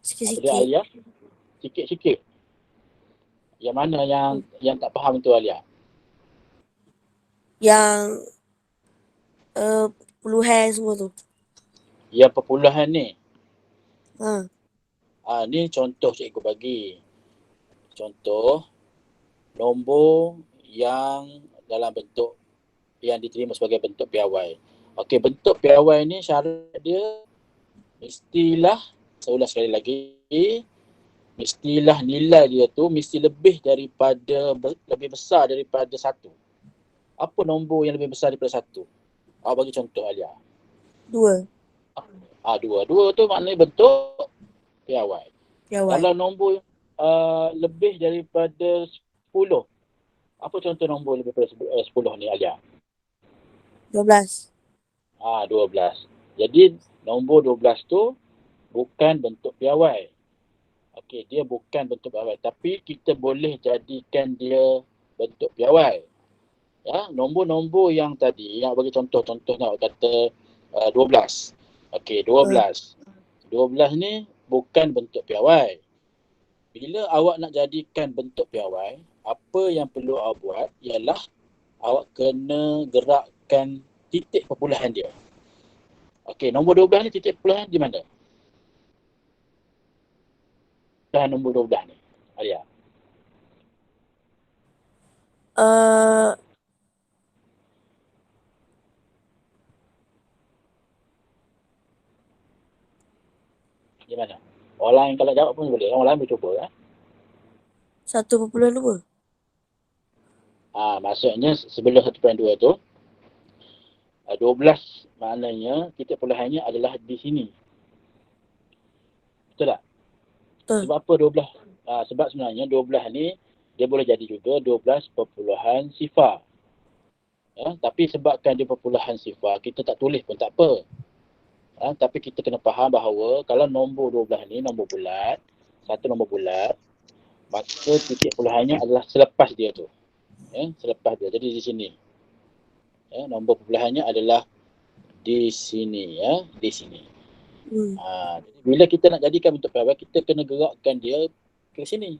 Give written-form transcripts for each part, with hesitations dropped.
Boleh Sikit-sikit. Alia? Sikit-sikit. Yang mana yang tak faham tu Alia? Yang puluhan semua tu. Yang perpuluhan ni. Ha. Ni contoh cikgu bagi. Contoh nombor yang dalam bentuk yang diterima sebagai bentuk piawai. Okey, bentuk piawai ni syarat dia mestilah, saya ulang sekali lagi, mestilah nilai dia tu mesti lebih besar daripada 1. Apa nombor yang lebih besar daripada 1? Bagi contoh Alia. 2. 2. 2 tu maknanya bentuk piawai. Piawai. Kalau nombor lebih daripada 10, apa contoh nombor lebih daripada 10 ni Alia? 12. 12. Jadi nombor 12 tu bukan bentuk piawai. Okey, dia bukan bentuk piawai, tapi kita boleh jadikan dia bentuk piawai. Ya, nombor-nombor yang tadi, yang bagi contohnya kata 12. Okey, 12. 12 ni bukan bentuk piawai. Bila awak nak jadikan bentuk piawai, apa yang perlu awak buat ialah awak kena gerakkan titik perpuluhan dia. Okey, nombor 12 ni titik perpuluhan di mana? Dah nombor 12 ni, Alia. Di mana? Orang lain kalau jawab pun boleh. Orang lain boleh cuba. 1.2. Maksudnya sebelum 1.2 tu, 12 maknanya titik perpuluhannya adalah di sini. Betul tak? Betul. Sebab apa 12? Sebab sebenarnya 12 ni dia boleh jadi juga 12 perpuluhan sifar. Ya, tapi sebabkan dia perpuluhan sifar, kita tak tulis pun tak apa. Tapi kita kena faham bahawa kalau nombor 12 ni nombor bulat, satu nombor bulat, maka titik perpuluhannya adalah selepas dia tu. Selepas dia. Jadi di sini. Nombor perpuluhannya adalah di sini. Di sini. Jadi bila kita nak jadikan bentuk piawai, kita kena gerakkan dia ke sini.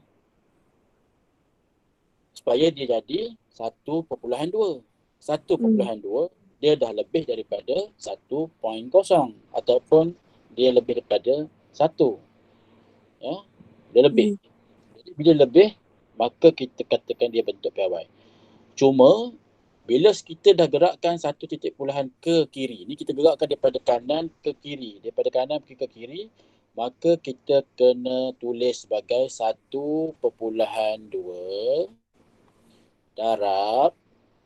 Supaya dia jadi 1.2. 1.2 dia dah lebih daripada 1.0 ataupun dia lebih daripada 1. Dia lebih. Jadi bila lebih, maka kita katakan dia bentuk piawai. Cuma bila kita dah gerakkan satu titik perpuluhan ke kiri, ni kita gerakkan daripada kanan ke kiri, daripada kanan ke kiri, maka kita kena tulis sebagai 1.2 darab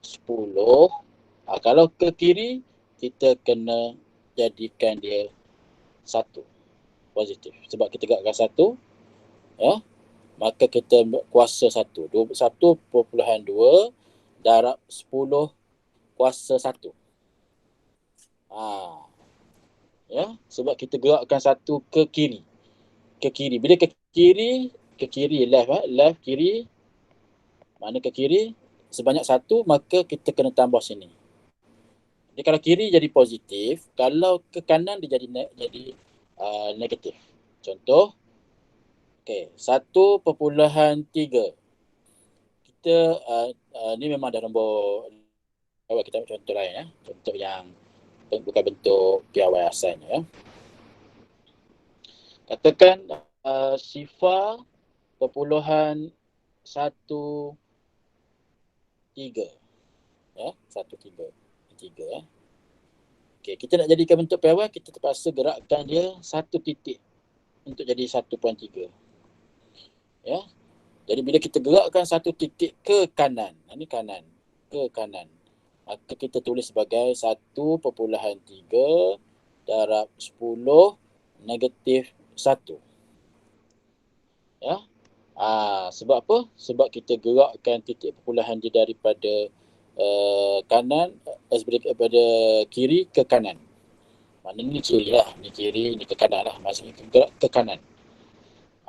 10. Kalau ke kiri, kita kena jadikan dia 1 positif. Sebab kita gerakkan 1, maka kita kuasa 1. 1.2 darab 10 kuasa 1. Sebab kita gerakkan 1 ke kiri. Ke kiri. Bila ke kiri left kiri. Mana ke kiri sebanyak 1, maka kita kena tambah sini. Jadi kalau kiri jadi positif, kalau ke kanan dia jadi negatif. Contoh, 1.3. Kita ni memang dah nombor, kita ambil contoh lain. Contoh yang bukan bentuk piawai asalnya. Katakan sifar perpuluhan 1.3. 1.3. Okey, kita nak jadikan bentuk piawai, kita terpaksa gerakkan dia 1 titik untuk jadi 1.3. Jadi bila kita gerakkan 1 titik ke kanan, ini kanan, ke kanan, maka kita tulis sebagai 1.3 darab 10 negatif 1. Sebab apa? Sebab kita gerakkan titik perpuluhan dia daripada kanan, daripada kiri ke kanan. Maknanya ni kiri lah. Ni kiri, ni ke kanan lah. Maksudnya kita gerak ke kanan.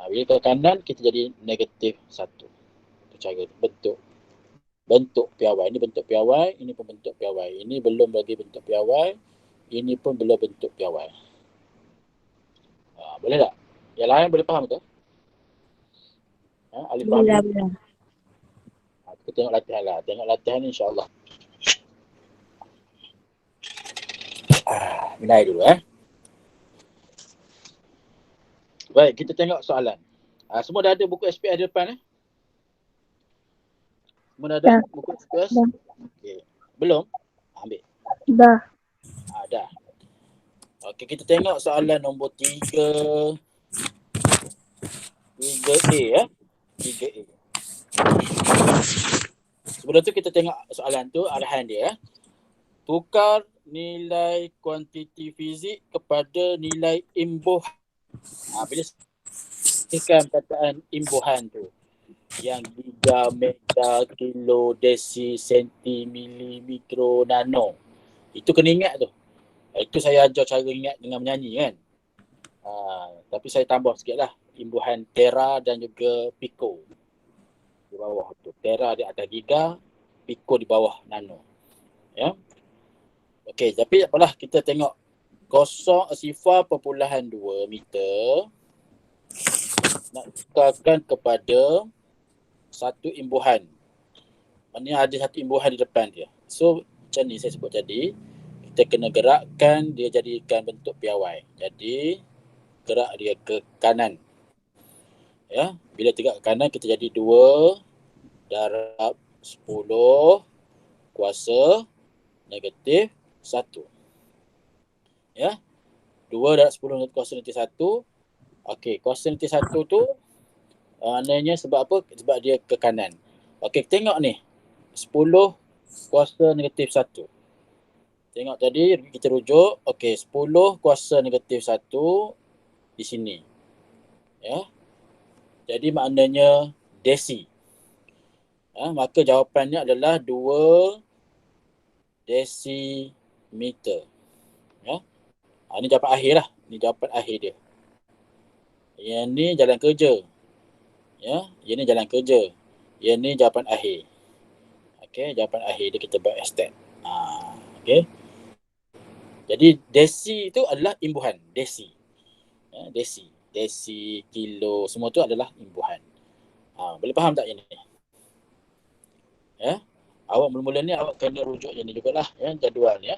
Bila ke kanan, kita jadi negatif 1. Itu cara bentuk piawai. Ini bentuk piawai, ini pun bentuk piawai. Ini belum lagi bentuk piawai, ini pun belum bentuk piawai. Boleh tak? Yang lain boleh faham ke? Alif faham Boleh, dulu. boleh. Kita tengok latihan lah. Tengok latihan ni insyaAllah. Nilai dulu Baik, kita tengok soalan. Semua dah ada buku SPS di depan Semua dah ada Dah. buku SPS? Dah. Okey. Belum? Ambil. Dah. Dah. Okey, kita tengok soalan nombor 3. 3A 3A. Sebelum tu kita tengok soalan tu, arahan dia. Tukar nilai kuantiti fizik kepada nilai imbuhan. Bila sekian perkataan imbuhan tu, yang giga, mega, kilo, desi, senti, mili, mikro, nano, itu kena ingat tu. Itu saya ajar cara ingat dengan menyanyi kan. Tapi saya tambah sikit lah, imbuhan tera dan juga pico di bawah tu. Tera di atas giga, pico di bawah nano. Ya. Okey, tapi apalah, kita tengok 0.2 meter nak tukarkan kepada satu imbuhan. Maknanya ada satu imbuhan di depan dia. So, macam ni saya sebut tadi, kita kena gerakkan dia jadikan bentuk piawai. Jadi, gerak dia ke kanan. Ya, bila tegak ke kanan, kita jadi 2 darab 10 kuasa negatif 1. Ya, 2 darab 10 kuasa negatif 1. Okey, kuasa negatif 1 tu maknanya sebab apa? Sebab dia ke kanan. Okey, tengok ni. 10 kuasa negatif 1. Tengok tadi, kita rujuk. Okey, 10 kuasa negatif 1 di sini. Ya. Jadi maknanya desi. Maka jawapannya adalah 2 desimeter. Ya. Ini jawapan akhir lah. Ini jawapan akhir dia. Yang ni jalan kerja. Ya, yang ni jalan kerja. Yang ni jawapan akhir. Okey, jawapan akhir dia kita buat estet. Okey. Jadi desi itu adalah imbuhan. Desi. Ya, desi. Desi, kilo, semua tu adalah imbuhan. Boleh faham tak yang ni? Ya. Awak mula-mula ni awak kena rujuk yang ni jugalah, ya, jadual ni.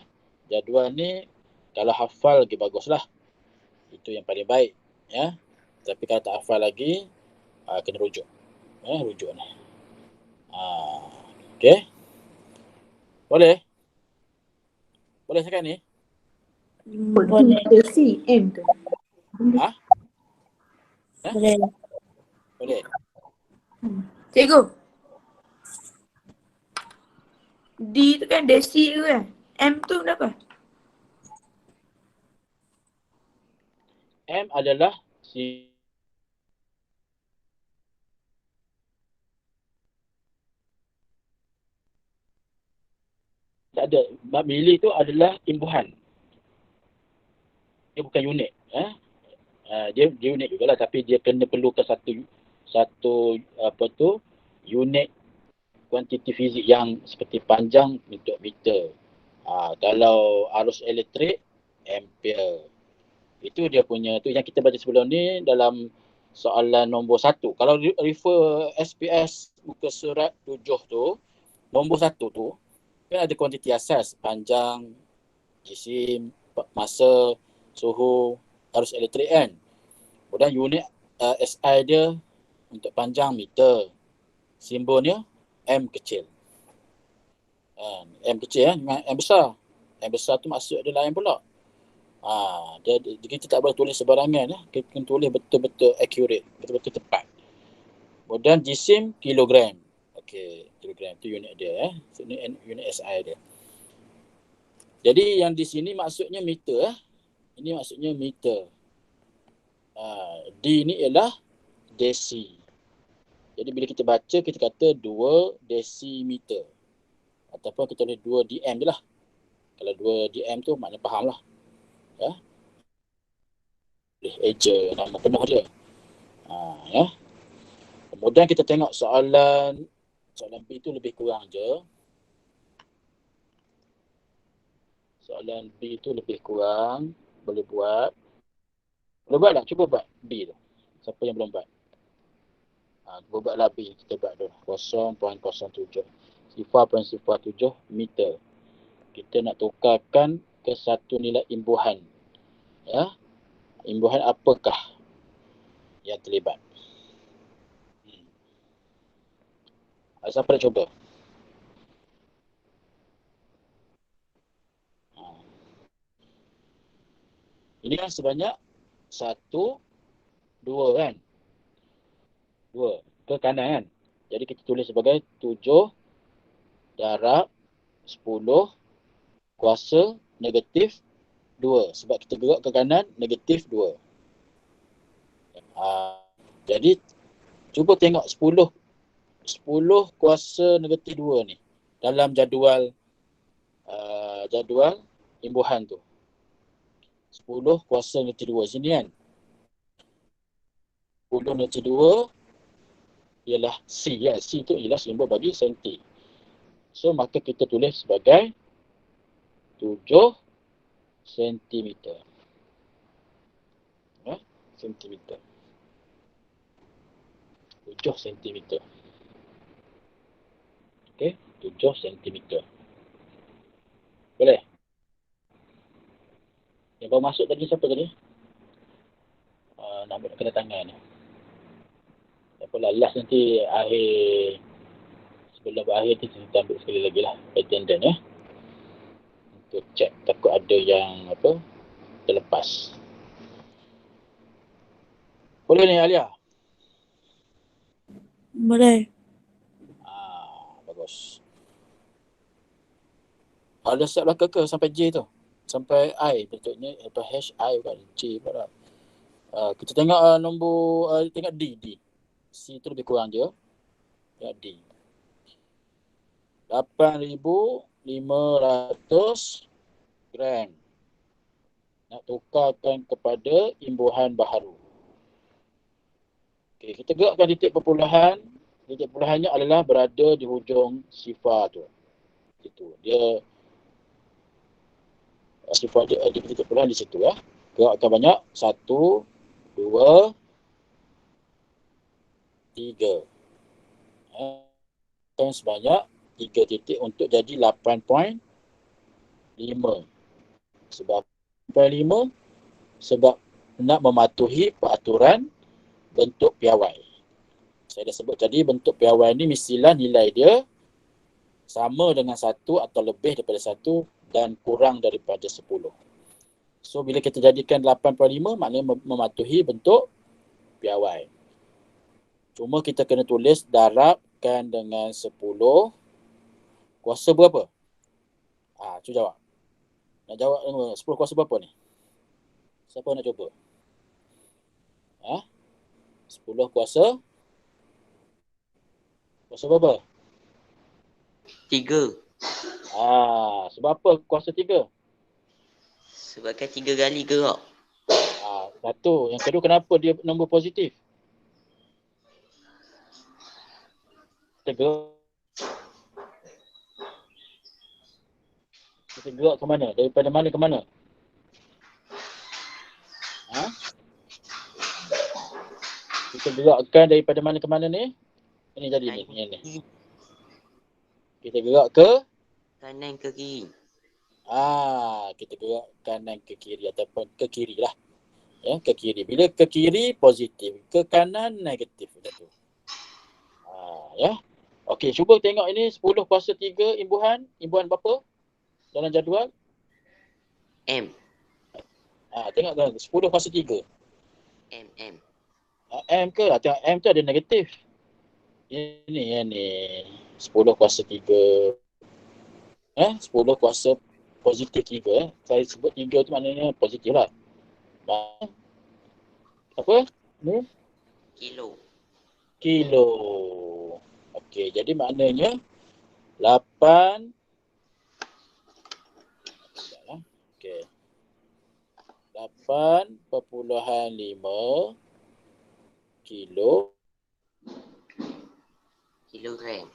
Jadual ni kalau hafal lagi baguslah. Itu yang paling baik, ya. Tapi kalau tak hafal lagi, kena rujuk. Rujuk ni. Okey. Boleh? Boleh sekarang ni? Boleh. Desi M tu. Boleh. Boleh. Cikgu. D tu kan desi tu kan. M tu berapa? M adalah si tak ada. Mili tu adalah imbuhan. Dia bukan unit. Dia unit jugalah, tapi dia kena perlukan satu apa tu, unit kuantiti fizik yang seperti panjang untuk meter. Kalau arus elektrik, ampere. Itu dia punya tu yang kita baca sebelum ni dalam soalan nombor 1. Kalau refer SPS muka surat 7 tu, nombor 1 tu kan ada kuantiti asas, panjang, jisim, masa, suhu, arus elektrik kan. Kemudian unit SI dia untuk panjang meter. Simbolnya M kecil. M kecil dengan M besar. M besar tu maksud dia lain pula. Kita tak boleh tulis sebarangan. Kita kena tulis betul-betul accurate, betul-betul tepat. Kemudian jisim kilogram. Okey, kilogram tu unit dia. Unit SI dia. Jadi yang di sini maksudnya meter. Ini maksudnya meter. D ni ialah desi. Jadi bila kita baca, kita kata 2 desimeter. Ataupun kita tulis 2 dm je lah. Kalau 2 dm tu makna faham lah. Ya. Boleh eja nama penuh dia. Ya. Kemudian kita tengok soalan B tu lebih kurang je. Soalan B tu lebih kurang. Boleh buat. Boleh buat tak? Cuba buat B tu. Siapa yang belum buat? Buat lebih, kita buat dulu. 0.07. 0.07 meter. Kita nak tukarkan ke satu nilai imbuhan. Ya. Imbuhan apakah yang terlibat? Siapa nak cuba? Ini kan sebanyak 1, 2 kan? 2 ke kanan kan? Jadi kita tulis sebagai 7 darab 10 kuasa negatif 2. Sebab kita gerak ke kanan, negatif 2. Jadi cuba tengok 10 kuasa negatif 2 ni dalam jadual imbuhan tu. 10 kuasa negatif 2 sini kan. 10 negatif 2 ialah C ya. C tu ialah simbol bagi senti. So maka kita tulis sebagai 7 sentimeter. Sentimeter. 7 sentimeter. Okey, 7 sentimeter. Boleh? Yang baru masuk tadi siapa tadi? Nak kena tangan ni. Apalah, last nanti akhir, sebelum berakhir tu kita ambil sekali lagi lah attendance ya. Untuk check, takut ada yang terlepas. Boleh ni Alia? Boleh. Bagus. Ada siap belakang ke sampai J tu? Sampai I bentuknya, atau H, I bukan J pula. Kita tengok nombor, tengok D. C tu lebih kurang je. Tengok D. 8,500 gram. Nak tukarkan kepada imbuhan baharu. Okey, kita gerakkan titik perpuluhan. Titik perpuluhannya adalah berada di hujung sifar tu. Itu. Dia sifar dia di titik perpuluhan di situ ya. Gerakkan banyak. 1, 2, 3. Dan sebanyak 3 titik untuk jadi 8.5. Sebab 8.5 sebab nak mematuhi peraturan bentuk piawai. Saya dah sebut tadi bentuk piawai ni mestilah nilai dia sama dengan 1 atau lebih daripada 1 dan kurang daripada 10. So bila kita jadikan 8.5 maknanya mematuhi bentuk piawai. Cuma kita kena tulis darabkan dengan 10 kuasa berapa? Cuba jawab. Nak jawab 10 kuasa berapa ni? Siapa nak cuba? 10 kuasa berapa? 3. Sebab apa kuasa 3? Sebabkan 3 kali gerak. Satu. Yang kedua, kenapa dia nombor positif? Kita gerak ke mana? Daripada mana ke mana? Kita gerakkan daripada mana ke mana ni? Ini jadi ni. Kita gerak ke kanan ke kiri. Kita gerak kanan ke kiri ataupun ke kiri lah. Ya, ke kiri. Bila ke kiri positif, ke kanan negatif. Macam tu. Ya. Okey, cuba tengok ini 10 kuasa 3 imbuhan. Imbuhan berapa dalam jadual? M. Tengok kan 10 kuasa 3. M. M ke? Tengok M tu ada negatif. Ini 10 kuasa 3. 10 kuasa positif 3. Saya sebut 3 tu maknanya positif lah. Apa? Ni? Kilo. Okey, jadi maknanya 8. Okey. 8.5 kilogram.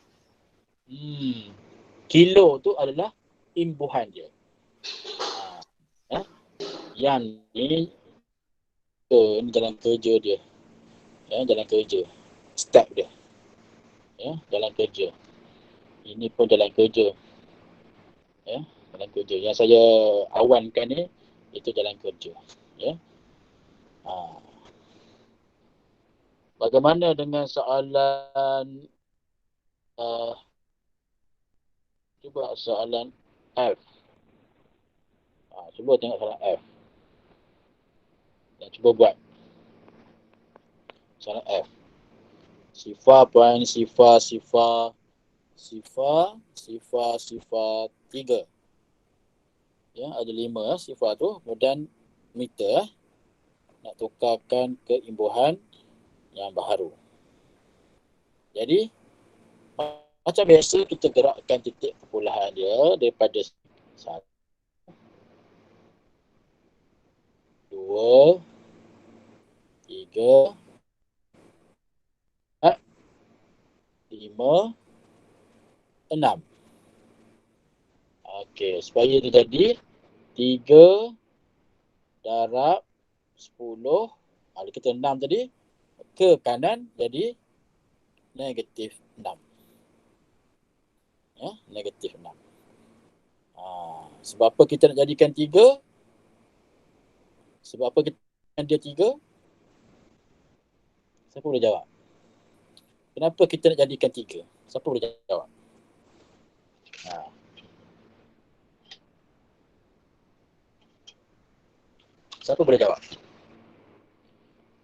Kilo tu adalah imbuhan dia. Yang ni jalan kerja dia. Ya, jalan kerja. Step dia. Ya, jalan kerja. Ini pun jalan kerja. Ya, jalan kerja. Yang saya awankan ni, itu jalan kerja. Ya. Bagaimana dengan soalan cuba soalan F. Cuba tengok soalan F. Dan cuba buat soalan F. Sifar point sifar 3. Ya, ada 5 sifar tu. Kemudian meter nak tukarkan ke imbuhan yang baharu. Jadi macam biasa kita gerakkan titik perpulahan dia daripada 1, 2, 3, 4, 5, 6. Okey, supaya dia jadi 3 darab 10. Kalau kita 6 tadi, ke kanan jadi negatif 6. Ya, negatif 6. Sebab apa kita nak jadikan 3? Sebab apa kita jadikan dia 3? Siapa boleh jawab? Kenapa kita nak jadikan 3? Siapa boleh jawab? Siapa boleh jawab?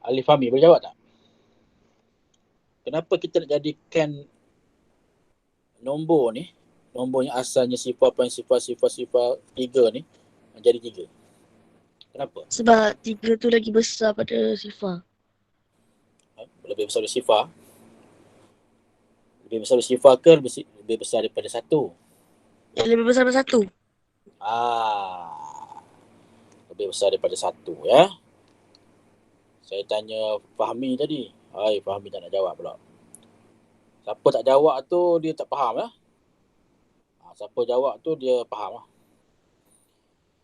Alif Fahmi boleh jawab tak? Kenapa kita nak jadikan nombor ni, nombor yang asalnya sifar point sifar 3 ni menjadi 3? Kenapa? Sebab 3 tu lagi besar pada sifar. Lebih besar dari sifar? Lebih besar dari sifar ke lebih besar daripada 1? Yang lebih besar daripada 1. Lebih besar daripada 1 ya. Saya tanya Fahmi tadi. Fahmi tak nak jawab pula. Siapa tak jawab tu dia tak faham ya. Siapa jawab tu dia faham lah.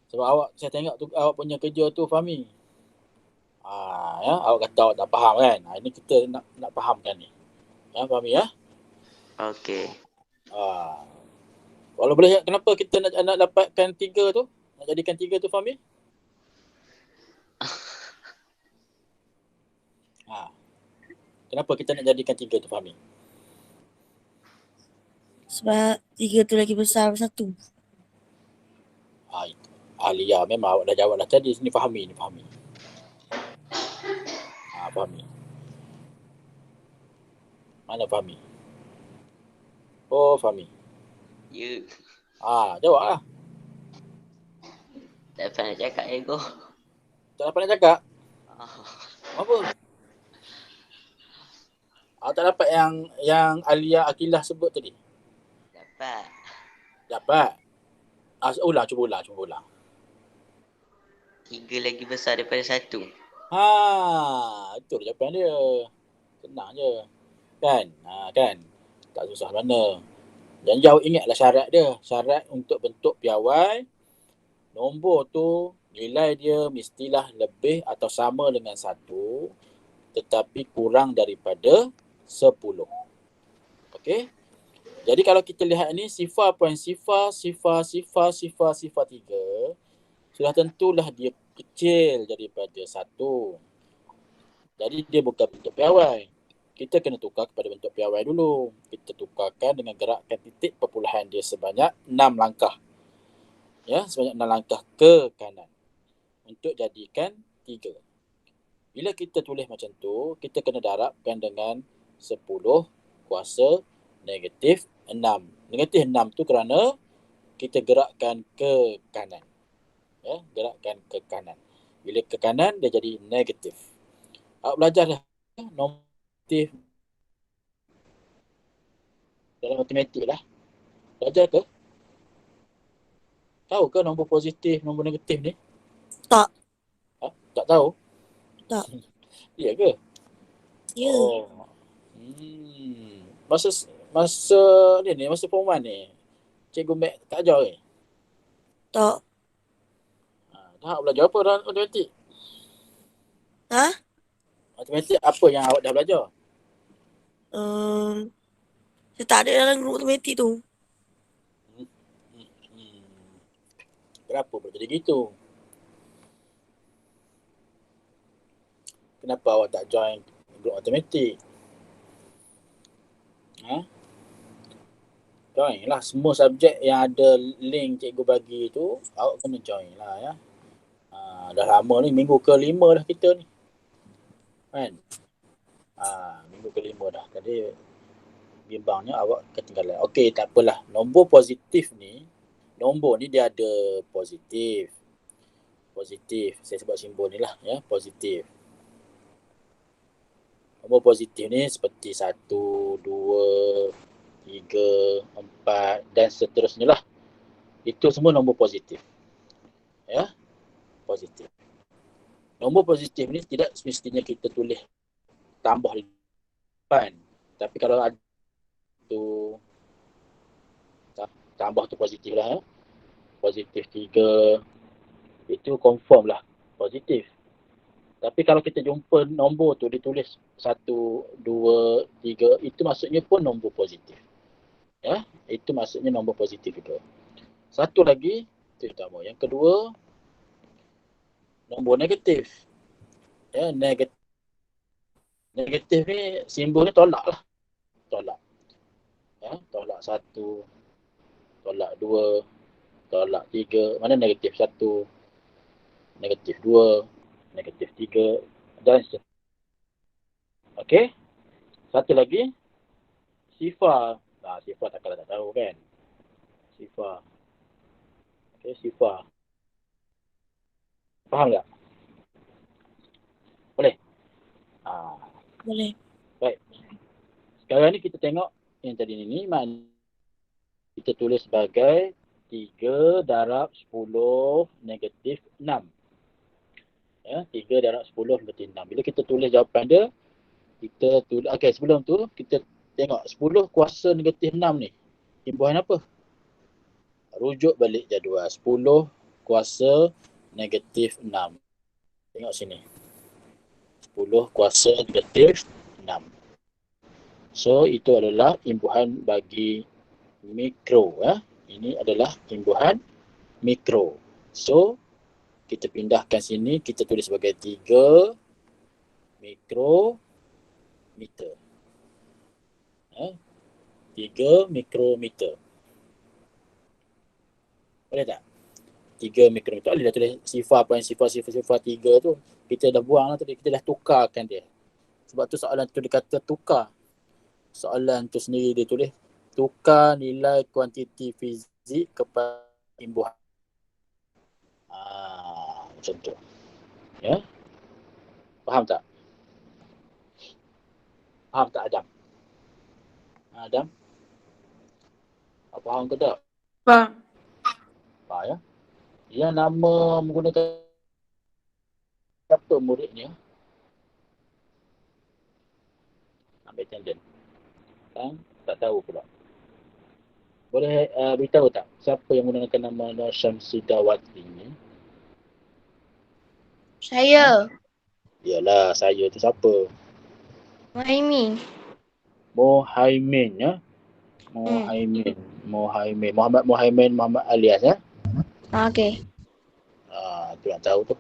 Sebab saya tengok tu awak punya kerja tu Fahmi. Ya, awak kata awak tak faham kan. Ini kita nak fahamkan ni. Ya, Fahmi ya. Okey. Kalau boleh, kenapa kita nak dapatkan 3 tu? Nak jadikan 3 tu Fahmi? Kenapa kita nak jadikan 3 tu Fahmi? Sebab 3 tu lagi besar daripada 1. Alia, memang awak dah jawab dah tadi. Ni Fahmi. Fahmi. Mana Fahmi? Oh, Fahmi. Ya. Jawab lah. Tak dapat nak cakap ego. Tak dapat nak cakap? Apa? Tak dapat yang Alia Akilah sebut tadi? Dapat. Cuba ulang. 3 lagi besar daripada 1. Itu jawapan dia. Senang je. Kan? Kan? Tak susah mana. Dan jauh ingatlah syarat dia. Syarat untuk bentuk piawai, nombor tu nilai dia mestilah lebih atau sama dengan 1 tetapi kurang daripada 10. Okey? Jadi kalau kita lihat ni sifar point sifar 3, sudah tentulah dia kecil daripada 1. Jadi dia bukan bentuk piawai. Kita kena tukar kepada bentuk piawai dulu. Kita tukarkan dengan gerakkan titik perpulahan dia sebanyak 6 langkah. Ya, sebanyak 6 langkah ke kanan untuk jadikan 3. Bila kita tulis macam tu, kita kena darabkan dengan 10 kuasa negatif 6. Negatif 6 tu kerana kita gerakkan ke kanan. Ya, gerakkan ke kanan. Bila ke kanan, dia jadi negatif. Awak belajar dah negatif dalam matematik lah. Belajar ke? Tahu ke nombor positif, nombor negatif ni? Tak. Tak tahu? Tak. Ya ke? Ya. Masa ni masa form 1 ni, Cikgu Mac tak ajar ke? Tak. Dah belajar apa dalam matematik? matematik apa yang awak dah belajar? Saya tak ada dalam group matematik tu. Kenapa boleh jadi gitu? Kenapa awak tak join group matematik? Join lah semua subjek yang ada link cikgu bagi tu, awak kena join lah ya. Dah lama ni, minggu ke-5 dah kita ni. Kan? Minggu ke-5 dah. Tadi bimbangnya awak ketinggalan. Okey, tak apalah. Nombor positif ni dia ada positif. Positif. Saya sebut simbol ni lah ya, positif. Nombor positif ni seperti 1, 2, 3, 4 dan seterusnya lah. Itu semua nombor positif. Ya, positif. Nombor positif ni tidak semestinya kita tulis tambah di depan. Tapi kalau ada tu tambah tu positif lah. Positif 3 itu confirm lah positif. Tapi kalau kita jumpa nombor tu ditulis 1, 2, 3, itu maksudnya pun nombor positif. Ya, itu maksudnya nombor positif itu. Satu lagi, itu utama. Yang kedua, nombor negatif. Ya, negatif ni simbolnya tolak lah. Tolak. Ya, tolak 1, tolak 2, tolak 3. Mana negatif 1, negatif 2, negatif 3 dan seterusnya. Okey. Satu lagi, sifar. Sifar takkanlah tak tahu kan. Sifar. Okey, sifar. Faham tak? Boleh? Boleh. Baik. Sekarang ni kita tengok yang tadi ni, kita tulis sebagai 3 darab 10 negatif 6. Ya, 3 darab 10 negatif 6. Bila kita tulis jawapan dia, kita tulis, okey, sebelum tu kita tengok 10 kuasa negatif 6 ni. Imbuhan apa? Rujuk balik jadual. 10 kuasa negatif 6. Tengok sini. 10 kuasa negatif 6. So, itu adalah imbuhan bagi mikro. Ini adalah imbuhan mikro. So, kita pindahkan sini, kita tulis sebagai 3 mikrometer. 3 mikrometer. Boleh tak? 3 mikrometer. Boleh dah tulis sifar 3 tu. Kita dah buang lah tadi. Kita dah tukarkan dia. Sebab tu soalan tu dia kata tukar. Soalan tu sendiri dia tulis tukar nilai kuantiti fizik kepada imbuhan. Macam tu. Ya? Faham tak? Faham tak Adam? Adam? Faham ke tak? Faham. Faham ya? Dia nama menggunakan apa muridnya? Ambil attendant. Tak tahu pula. Boleh beritahu tak siapa yang menggunakan nama Nur Syamsidawati ni? Saya. Yalah, saya tu siapa? Muhaimin. Muhaimin ya. Muhaimin. Muhammad Muhaimin Muhammad Alias ya. Okey. Tu nak tahu tu.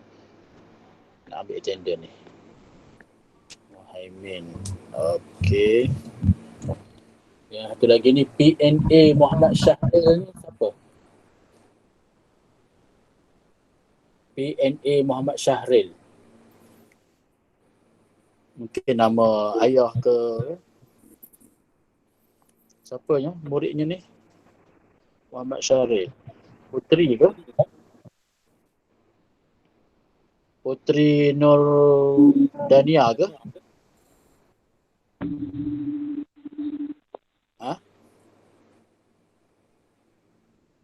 Nak ambil attendant ni. Muhaimin. Okey. Yang satu lagi ni PNA Muhammad Syahril ni siapa? PNA Muhammad Syahril. Mungkin nama ayah ke siapanya muridnya ni? Muhammad Syahril. Puteri ke? Puteri Nur Dania ke?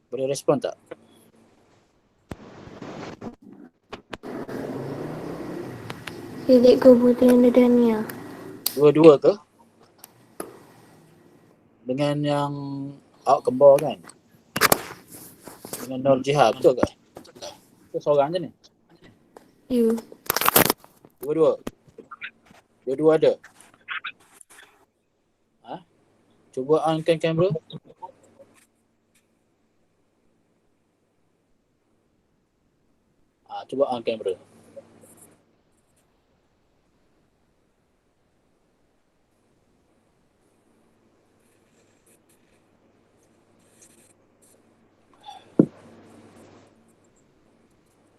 Boleh respon tak? Cikgu Puteri Nurdania. Dua-dua ke? Dengan yang awak kembar kan? Dengan Nur Jihad, betul ke? Itu seorang je ni? You. Dua-dua? Berdua ada. Cuba onkan kamera. Cuba on kamera.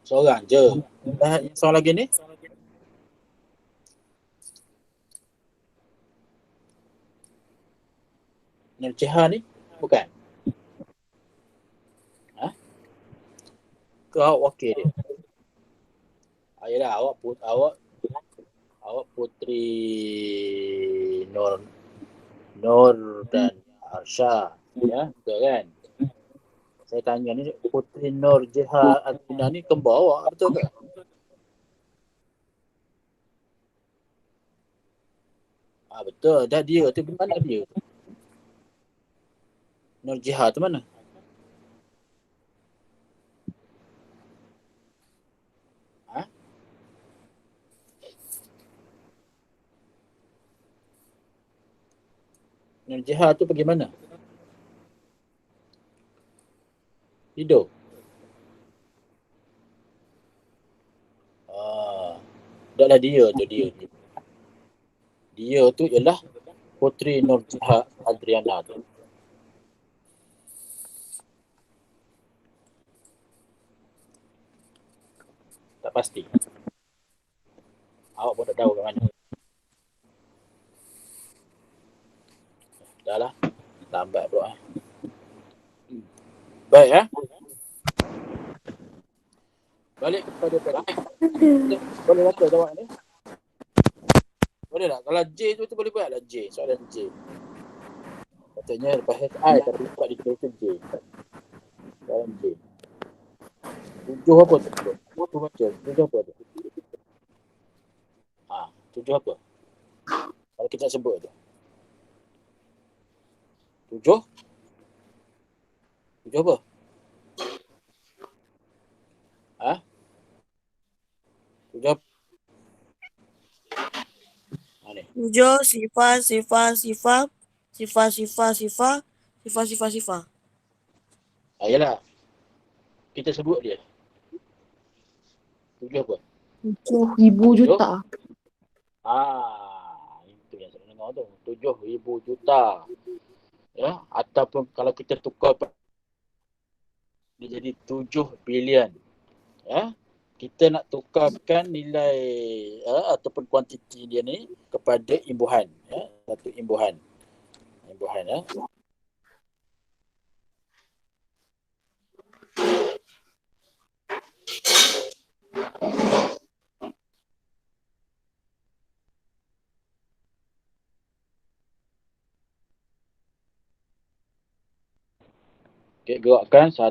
Seorang je. Seorang lagi ni? Nur Jiha ni? Bukan? Ke awak wakil dia? Ayolah, awak puteri Nur dan Arsha. Ya, betul kan? Saya tanya ni, puteri Nur Jiha Adina ni kembar awak, betul ke? Betul. Dah dia tu mana dia? Nur Jiha tu mana? Nur Jiha tu pergi mana? Hidup. Taklah dia tu dia. Dia tu ialah puteri Nur Jiha Adriana tu. Tak pasti. Awak pun tak tahu kat mana. Dah lah. Lambat pula. Baik Balik kepada tadi. Boleh baca jawab ni? Boleh tak? Kalau J tu boleh buat lah J. Soalan J. Katanya lepas I tapi buat ditulis J. Soalan J. 7 apa tu? Tu baca. 7 apa tu? 7 apa? Kalau kita sebut tu. 7? 7 apa? Tujuh apa? Ni. 7 sifat. Yalah. Kita sebut dia. 7 apa? 7,000 juta. Itu yang saya dengar tu. 7,000 juta. Ya, ataupun kalau kita tukar dia jadi 7 bilion. Ya. Kita nak tukarkan nilai ataupun kuantiti dia ni kepada imbuhan. Ya. Satu imbuhan. Imbuhan ya. Okay, gerakkan 1,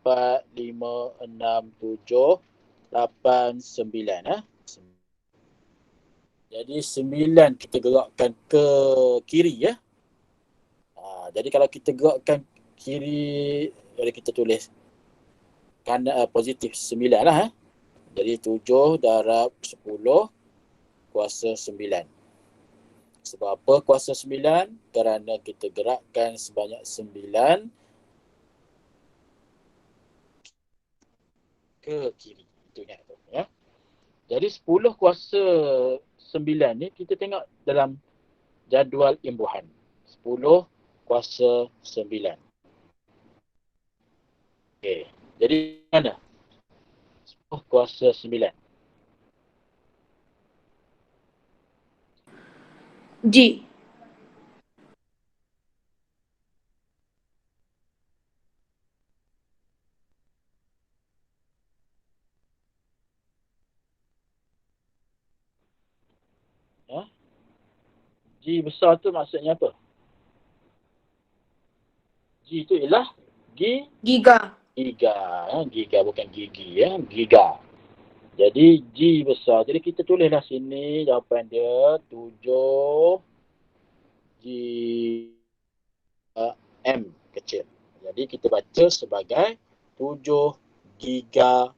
4, 5, 6, 7, 8, 9. Jadi 9 kita gerakkan ke kiri ya. Jadi kalau kita gerakkan kiri, jadi kita tulis kanan positif 9 lah. Jadi 7 darab 10 kuasa 9. Sebab apa kuasa 9? Kerana kita gerakkan sebanyak 9 ke kiri. Itu ingat tu. Ya. Jadi 10 kuasa 9 ni kita tengok dalam jadual imbuhan. 10 kuasa 9. Okey. Jadi mana? 10 kuasa 9. G. G besar tu maksudnya apa? G tu ialah Giga. Giga bukan gigi ya. Giga. Jadi G besar. Jadi kita tulislah sini jawapan dia 7 G M kecil. Jadi kita baca sebagai 7 giga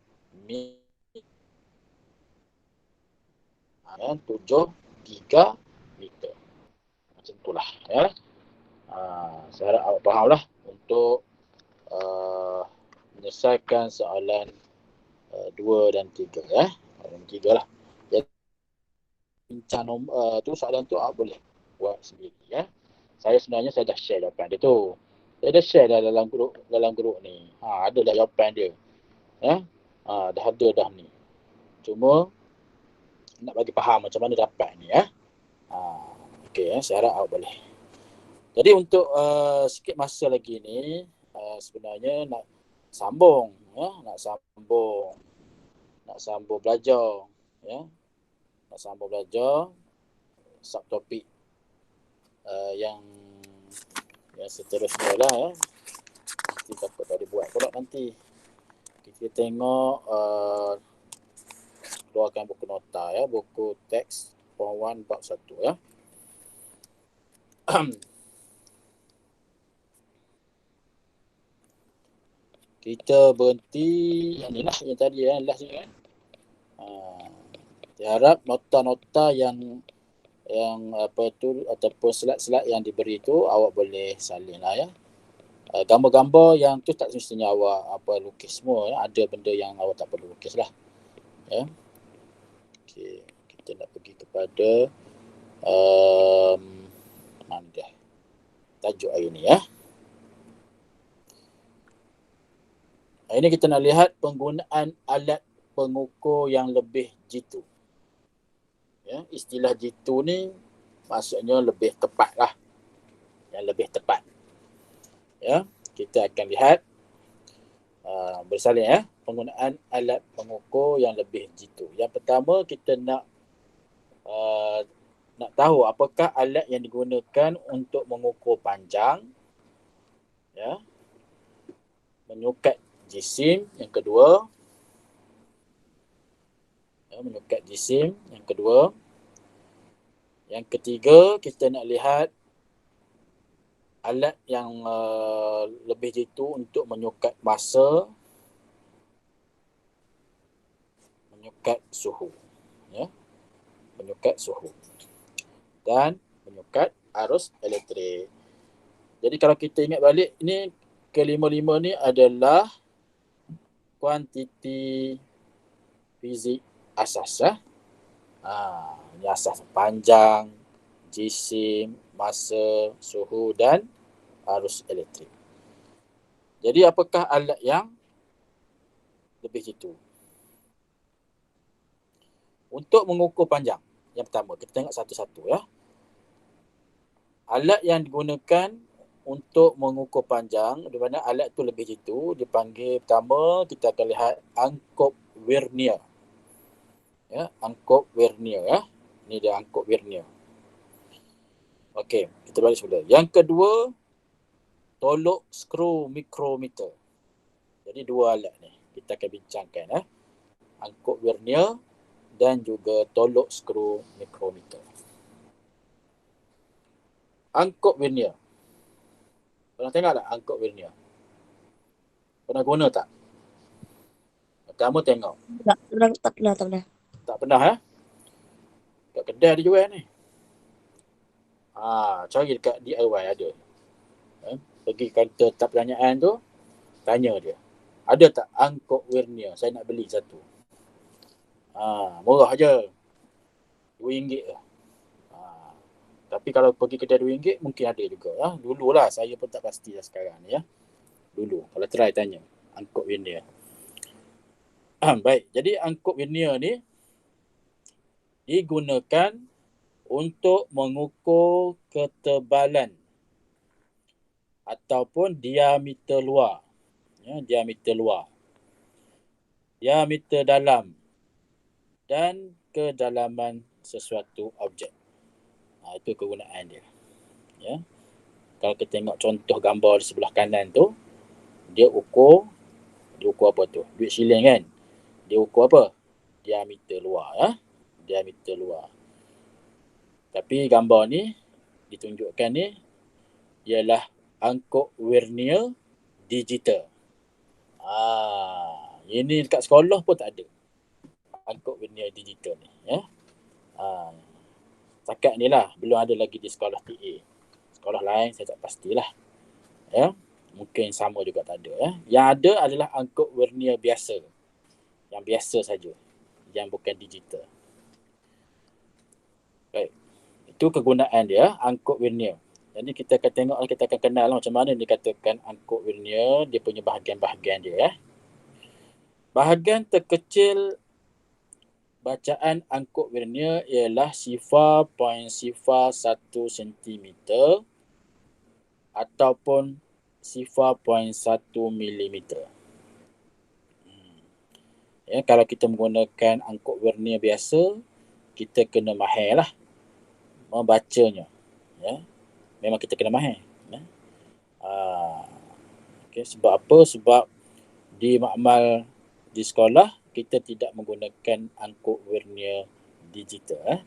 Ya, 7 gigameter. Macam itulah ya. Saya harap awak fahamlah untuk menyelesaikan soalan 2 dan 3 ya. Soalan 3 lah. Jadi bincang tu soalan tu awak boleh buat sendiri ya. Saya sebenarnya saya dah share jawapan dia tu. Saya dah share dah dalam grup ni. Ada dah jawapan dia. Ya. Dah ada dah ni. Cuma nak bagi faham macam mana dapat ni ya. Okey ya, saya harap awak boleh. Jadi untuk sikit masa lagi ni sebenarnya nak sambung ya, nak sambung belajar ya. Nak sambung belajar subtopik yang seterusnya lah ya. Mesti takut tak dibuat pula nanti. Kita tengok keluarkan buku nota ya, buku teks form 1 bab 1 ya. Kita berhenti yang ni lah, yang tadi ya, last ni kan. Saya harap nota-nota yang apa tu ataupun slide-slide yang diberi tu awak boleh salin lah ya. Gambar-gambar yang tu tak semestinya awak lukis semua ya. Ada benda yang awak tak perlu lukis lah ya. Okey, kita nak pergi kepada mana dia tajuk hari ni ya. Ini kita nak lihat penggunaan alat pengukur yang lebih jitu. Ya, istilah jitu ni maksudnya lebih tepat lah. Yang lebih tepat. Ya, kita akan lihat bersalin ya, penggunaan alat pengukur yang lebih jitu. Yang pertama kita nak tahu apakah alat yang digunakan untuk mengukur panjang. Ya. Menyukat jisim yang kedua. Ya, menyukat jisim yang kedua. Yang ketiga kita nak lihat alat yang lebih jitu untuk menyukat masa, menyukat suhu ya, menyukat suhu dan menyukat arus elektrik. Jadi kalau kita ingat balik, ini kelima-lima ni adalah kuantiti fizik asas ya. Ini asas panjang, jisim, masa, suhu dan arus elektrik. Jadi apakah alat yang lebih jitu? Untuk mengukur panjang, yang pertama kita tengok satu-satu ya. Alat yang digunakan untuk mengukur panjang, di mana alat tu lebih jitu, dipanggil pertama kita akan lihat angkop vernier. Ya, angkop vernier ya. Ini dia angkop vernier. Okey, kita balik semula. Yang kedua, tolok skru mikrometer. Jadi dua alat ni kita akan bincangkan ya. Angkop vernier dan juga tolok skru mikrometer. Angkop vernier. Pernah tengok tak angkop vernier? Pernah guna tak? Pertama tengok. Tak pernah. Tak pernah ya? Kat kedai dia jual ni. Cari dekat DIY ada. Pergi kaunter tak pertanyaan tu, tanya dia. Ada tak angkop vernier? Saya nak beli satu. Murah je. RM2 je. Tapi kalau pergi kedai RM2 mungkin ada juga ya. Dululah, saya pun tak pasti dah sekarang ni ya. Dulu kalau try tanya angkop vernier. Baik, jadi angkop vernier ni digunakan untuk mengukur ketebalan ataupun diameter luar. Ya, diameter luar. Diameter dalam dan kedalaman sesuatu objek. Itu kegunaan dia. Ya. Kalau kita tengok contoh gambar di sebelah kanan tu, dia ukur apa tu? Duit siling kan? Dia ukur apa? Diameter luar ya. Diameter luar. Tapi gambar ni ditunjukkan ni ialah angkop vernier digital. Ini dekat sekolah pun tak ada angkop vernier digital ni ya. dekat ni lah. Belum ada lagi di sekolah TA. Sekolah lain saya tak pastilah. Ya. Mungkin sama juga tak ada. Ya. Yang ada adalah angkut vernier biasa. Yang biasa saja. Yang bukan digital. Baik. Itu kegunaan dia, angkut vernier. Jadi kita akan tengok, kita akan kenal macam mana dikatakan angkut vernier, dia punya bahagian-bahagian dia. Ya. Bahagian terkecil bacaan angkut vernier ialah 0.01 cm ataupun 0.1 mm. Ya, kalau kita menggunakan angkut vernier biasa, kita kena mahir lah membacanya. Ya. Memang kita kena mahir. Ya. Okay, sebab apa? Sebab di makmal di sekolah, kita tidak menggunakan angkut vernier digital.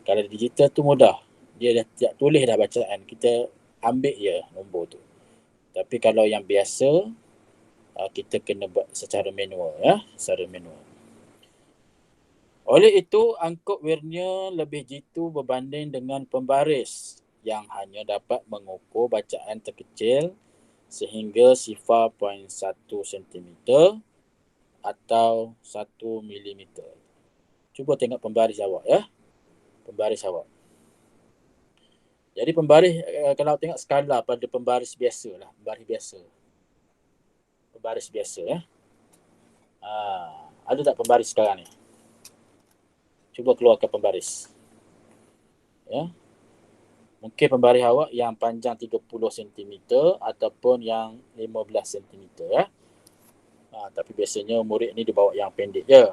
Kalau digital tu mudah. Dia dah tidak tulis dah bacaan. Kita ambil je nombor tu. Tapi kalau yang biasa, kita kena buat secara manual. Ya, secara manual. Oleh itu, angkut vernier lebih jitu berbanding dengan pembaris yang hanya dapat mengukur bacaan terkecil sehingga 0.1 cm atau 1 mm. Cuba tengok pembaris awak ya. Pembaris awak. Jadi pembaris, kalau tengok skala pada pembaris biasa lah. Pembaris biasa. Pembaris biasa ya. Ada tak pembaris sekarang ni? Cuba keluarkan pembaris. Ya. Mungkin pembaris awak yang panjang 30 cm ataupun yang 15 cm ya. Tapi biasanya murid ni dia bawa yang pendek je.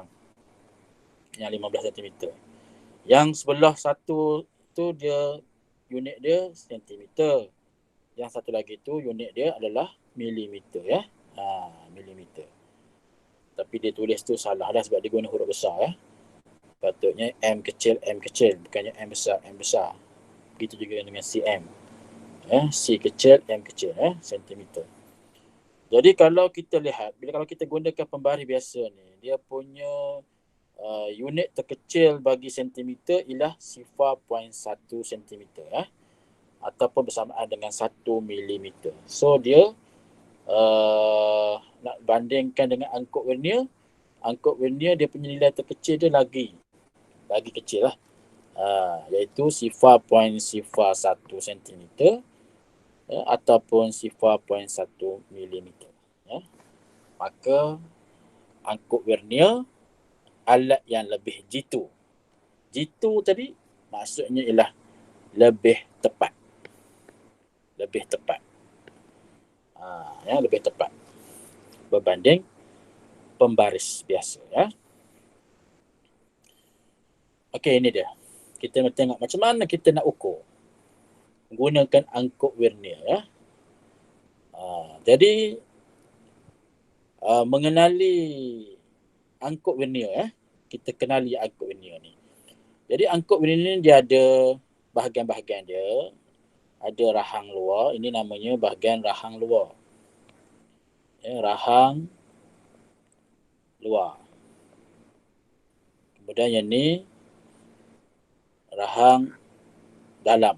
Yang 15 cm. Yang sebelah satu tu dia unit dia sentimeter. Yang satu lagi tu unit dia adalah milimeter ya. Milimeter. Tapi dia tulis tu salah dah sebab dia guna huruf besar ya. Patutnya M kecil, bukannya M besar. Begitu juga dengan cm. Ya, C kecil, M kecil ya, sentimeter. Jadi kalau kita lihat, kalau kita gunakan pembaris biasa ni, dia punya unit terkecil bagi sentimeter ialah 0.1 cm ya, ataupun bersamaan dengan 1 mm. So dia nak bandingkan dengan angkut vernier dia punya nilai terkecil dia lagi kecil lah, iaitu 0.01 cm ya, ataupun 0.1 mm ya. Maka angkut vernier alat yang lebih jitu. Jitu tadi maksudnya ialah lebih tepat. Lebih tepat. Lebih tepat berbanding pembaris biasa ya. Okey, ini dia. Kita nak tengok macam mana kita nak ukur menggunakan angkut vernier ya. Jadi mengenali angkut vernier ya. Kita kenali angkut vernier ni. Jadi angkut vernier ni dia ada bahagian-bahagian dia. Ada rahang luar, ini namanya bahagian rahang luar. Ya, rahang luar. Kemudian yang ni rahang dalam.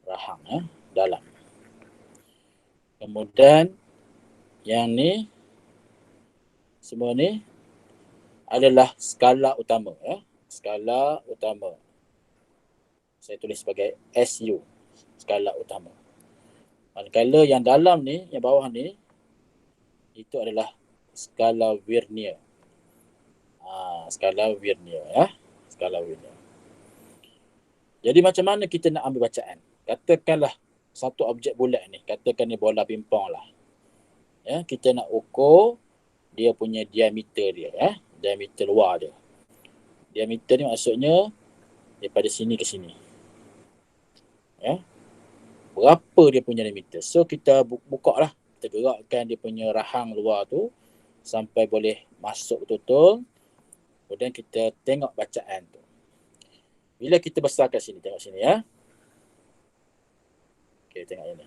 Rahang ya, dalam. Kemudian yang ni semua ni adalah skala utama ya. Skala utama. Saya tulis sebagai SU, skala utama. Manakala yang dalam ni, yang bawah ni, itu adalah skala vernier. Skala vernier ya. Skala vernier. Jadi macam mana kita nak ambil bacaan? Katakanlah satu objek bulat ni, katakan ni bola pimpong lah. Ya, kita nak ukur dia punya diameter dia ya, diameter luar dia. Diameter ni maksudnya daripada sini ke sini. Ya. Berapa dia punya diameter? So kita buka lah, kita gerakkan dia punya rahang luar tu sampai boleh masuk betul-betul. Kemudian kita tengok bacaan tu. Bila kita besarkan sini, tengok sini ya. Okey, tengok ini.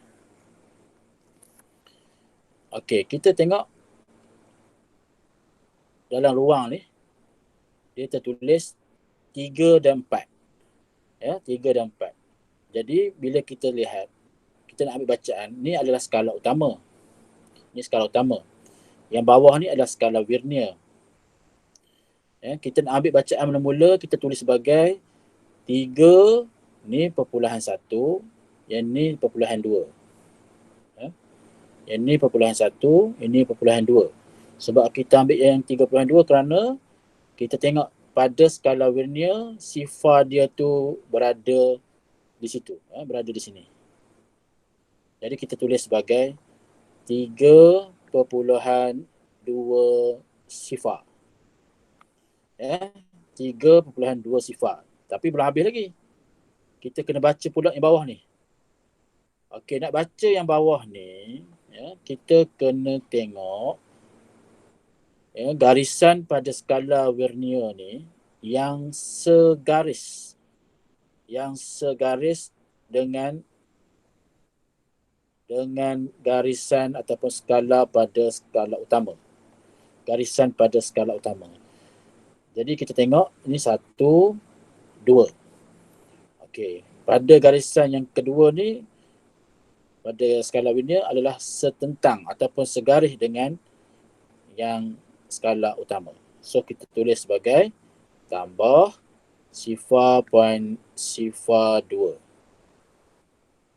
Okey, kita tengok dalam ruang ni dia tertulis 3 dan 4. Ya, 3 dan 4. Jadi bila kita lihat, kita nak ambil bacaan, ni adalah skala utama. Ni skala utama. Yang bawah ni adalah skala Vernier. Ya, kita nak ambil bacaan mula-mula, kita tulis sebagai 3 ni perpuluhan 1, yang ni perpuluhan 2. Ya. Yang ni perpuluhan 1, ini perpuluhan 2. Sebab kita ambil yang 3.2 kerana kita tengok pada skala Vernier, sifar dia tu berada di situ, berada di sini. Jadi kita tulis sebagai 3.2 sifar. Ya, 3.2 sifar. Tapi belum habis lagi. Kita kena baca pula yang bawah ni. Okey, nak baca yang bawah ni, ya, kita kena tengok ya, garisan pada skala Vernier ni yang segaris dengan garisan ataupun skala pada skala utama. Garisan pada skala utama. Jadi kita tengok ini 1, 2. Okey, pada garisan yang kedua ni pada skala Vernier adalah setentang ataupun segaris dengan yang skala utama. So kita tulis sebagai tambah sifar point sifar 2.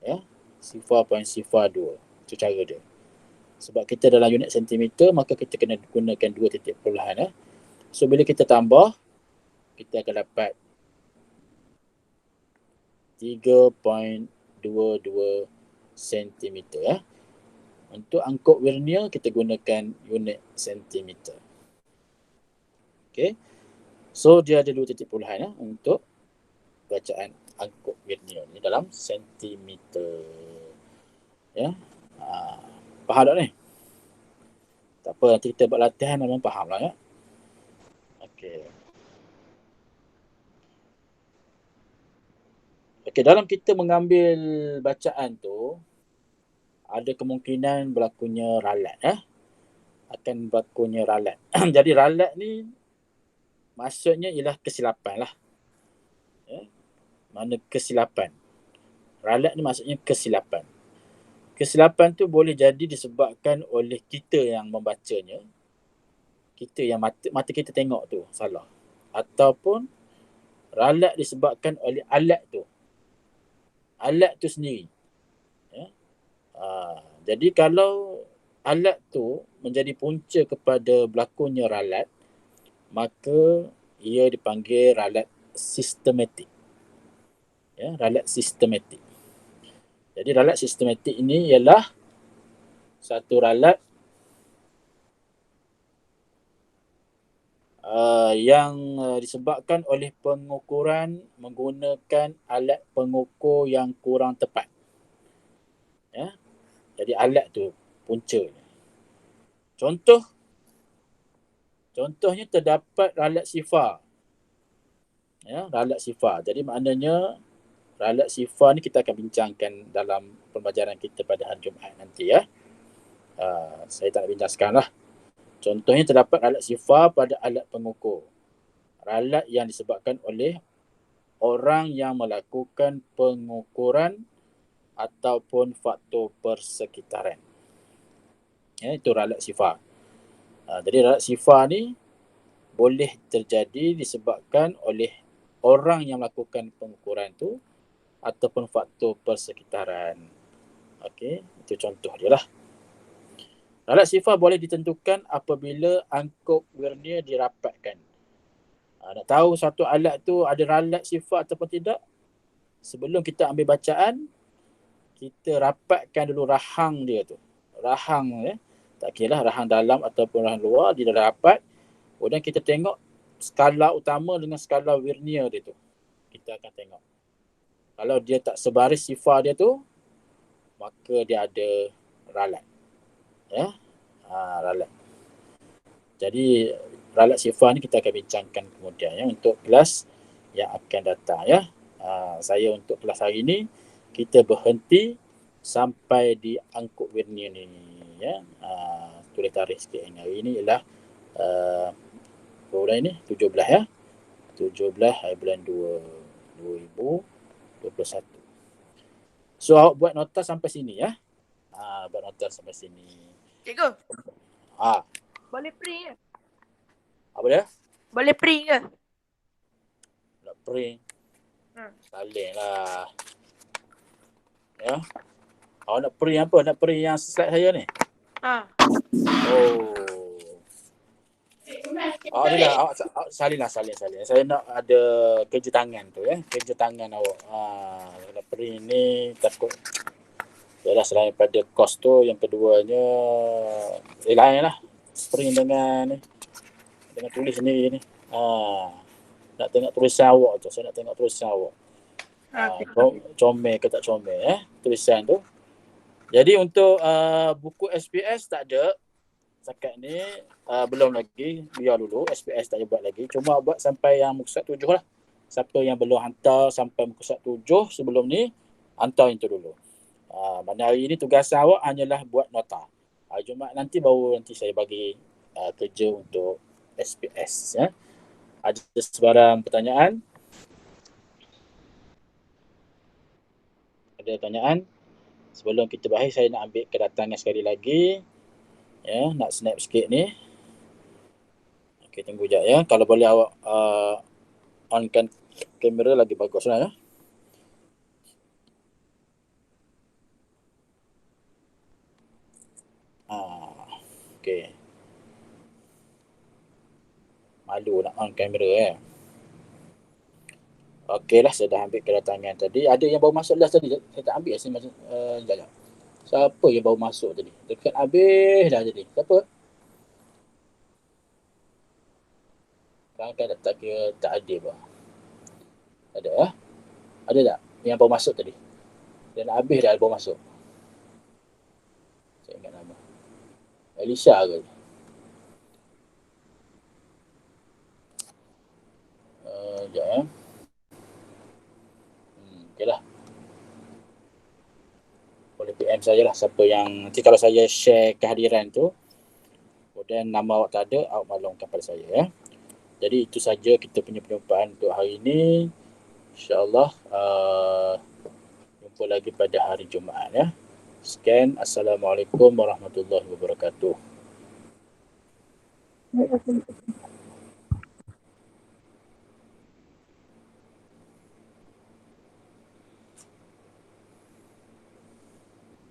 Ya, sifar point sifar 2. Itu cara dia. Sebab kita dalam unit sentimeter, maka kita kena gunakan 2 titik perpuluhan. So bila kita tambah, kita akan dapat 3.22 cm. Untuk angkut Vernier, kita gunakan unit sentimeter. Okay. So dia ada 2 titik perpuluhan untuk bacaan angkut Vernier ni dalam sentimeter. Ya. Faham tak ni? Tak apa, nanti kita buat latihan memang faham lah ya. Okey. Okey, dalam kita mengambil bacaan tu, ada kemungkinan berlakunya ralat. Akan berlakunya ralat. Jadi ralat ni maksudnya ialah kesilapan lah. Ya. Mana kesilapan? Ralat ni maksudnya kesilapan. Kesilapan tu boleh jadi disebabkan oleh kita yang membacanya. Kita yang mata kita tengok tu salah. Ataupun ralat disebabkan oleh alat tu. Alat tu sendiri. Ya. Jadi kalau alat tu menjadi punca kepada berlakunya ralat, maka ia dipanggil ralat sistematik. Ya, ralat sistematik. Jadi ralat sistematik ini ialah satu ralat yang disebabkan oleh pengukuran menggunakan alat pengukur yang kurang tepat. Ya. Jadi alat tu puncanya. Contohnya terdapat ralat sifar. Ya, ralat sifar. Jadi maknanya ralat sifar ni kita akan bincangkan dalam pembelajaran kita pada hari Jumaat nanti ya. Saya tak nak bincang sekarang lah. Contohnya terdapat ralat sifar pada alat pengukur. Ralat yang disebabkan oleh orang yang melakukan pengukuran ataupun faktor persekitaran. Ya, itu ralat sifar. Jadi ralat sifar ni boleh terjadi disebabkan oleh orang yang melakukan pengukuran tu ataupun faktor persekitaran. Okey, itu contoh dia lah. Ralat sifar boleh ditentukan apabila angkut Vernier dirapatkan. Nak tahu satu alat tu ada ralat sifar ataupun tidak? Sebelum kita ambil bacaan, kita rapatkan dulu rahang dia tu. Rahang ya. Tak kira lah rahang dalam ataupun rahang luar, dia dah rapat. Kemudian kita tengok skala utama dengan skala Vernier dia tu. Kita akan tengok. Kalau dia tak sebaris sifar dia tu, maka dia ada ralat. Ya, ralat. Jadi ralat sifar ni kita akan bincangkan kemudian ya untuk kelas yang akan datang ya. Saya untuk kelas hari ni kita berhenti sampai di angkut Vernier ni ya. Tulis tarikh sikit hari ni ialah bulan ini 17 ya. 17 hari bulan 2 2021. So awak buat nota sampai sini ya. Buat nota sampai sini. Cikgu, Ah, boleh print ke? apa dia? Boleh print ke? Nak print. Salin lah. Ya. Awak nak print apa? Nak print yang slide saya ni? Ha. Oh. Awak salin. Saya nak ada kerja tangan tu ya. Kerja tangan awak. Nak print ni takut. Yalah, selain pada kos tu, yang keduanya lain lah. Print dengan tulis sendiri ni. Nak tengok tulisan awak tu. Saya nak tengok tulisan awak. Comel ke tak comel tulisan tu. Jadi untuk buku SPS tak ada setakat ni, belum lagi, biar dulu SPS tak buat lagi, cuma buat sampai yang muka surat 7 lah. Siapa yang belum hantar sampai muka surat 7 sebelum ni, hantar itu dulu. Mana hari ni tugasan awak hanyalah buat nota. Jumaat nanti baru saya bagi kerja untuk SPS ya. Ada sebarang pertanyaan? Ada pertanyaan? Sebelum kita berakhir, saya nak ambil kedatangan sekali lagi. Ya, nak snap sikit ni. Okey, tunggu jap ya. Kalau boleh awak onkan kamera lagi baguslah ya. Okey. Malu nak on kamera Okeylah, saya dah ambil kedatangan tadi. Ada yang baru masuk last tadi. Saya tak ambil sekejap. Siapa yang baru masuk tadi? Dekat habis dah tadi. Siapa? Kan tak kira tak adil bah. Ada Ada tak yang baru masuk tadi? Dan habis dah baru masuk. Saya ingat nama. Elisha ke? Sekejap ya. Okeylah. Boleh PM saya lah siapa yang nanti kalau saya share kehadiran tu, kemudian nama awak tak ada, awak maklumkan pada saya ya. Jadi itu saja kita punya perjumpaan untuk hari ini. InsyaAllah jumpa lagi pada hari Jumaat ya. Sekian. Assalamualaikum warahmatullahi wabarakatuh.